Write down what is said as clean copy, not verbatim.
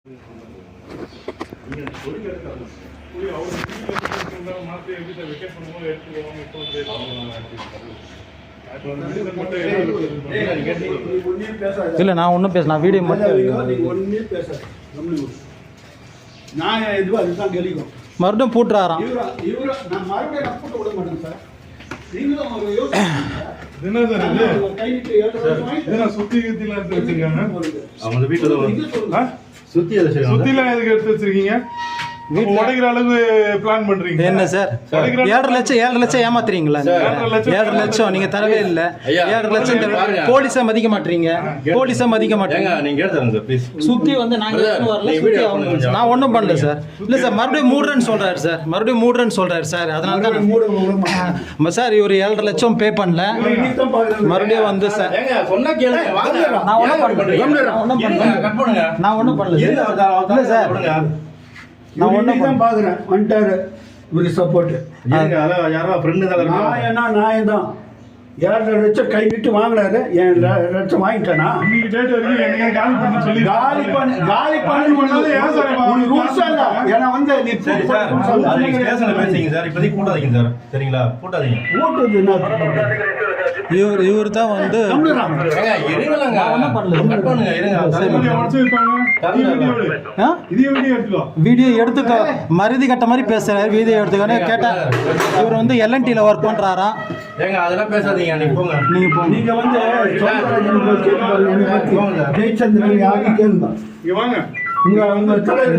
இல்ல நான் ஒன்றும் பேச நான் வீடியோ மட்டும் மறுபடியும் பூட்டுறாராம். சுத்திலாம் எதுக்கு எடுத்து வச்சிருக்கீங்க? உடைக்கிற அளவு பிளான் பண்றீங்க என்ன சார்? 7.5 லட்சம் ஏமாத்துறீங்களா? 7.5 லட்சம் நீங்க தரவே இல்லை. 7.5 லட்சம் போலீஸை மதிக்க மாட்டீங்க. போலீஸை மதிக்க மாட்டீங்க. சுத்தி வந்து நாங்க நான் ஒன்றும் பண்ணல சார். இல்ல சார் மறுபடியும் மூடுறேன்னு சொல்றாரு சார். மறுபடியும் மூடுறேன்னு சொல்றாரு சார். அதனால தான் சார் இவர் 7.5 லட்சம் பே பண்ணல. மறுபடியும் வந்து சார் நான் ஒன்றும் பண்ணல இல்ல சார். நான் ஒன்றும் தான் பார்க்குறேன் வந்துட்டாரு இவருக்கு சப்போர்ட்டு. யாரோ ஃப்ரெண்டு தான் நான் தான் 7.5 லட்சம் கை விட்டு வாங்கினாரு. 7 லட்சம் வாங்கிட்டேனா காலி பண்ணு ரூல்ஸ் இல்லை. ஏன்னா வந்து நீ பேசுங்க சார். இப்போதைக்கு கூட்டாதீங்க சார். சரிங்களா? கூட்டாதீங்க. கூட்டுறது என்ன? இவர் தான் வந்து வீடியோ எடுத்துக்க மருதி கட்ட மாதிரி பேசுறாரு. வீடியோ எடுத்துக்கன்னு கேட்டா இவர் வந்து LNTல ஒர்க் பண்றாராம். அதெல்லாம் பேசாதீங்க. நீங்க வந்து ஜெயச்சந்திரன் யாரும் கேளுங்க. உங்க தலைவர்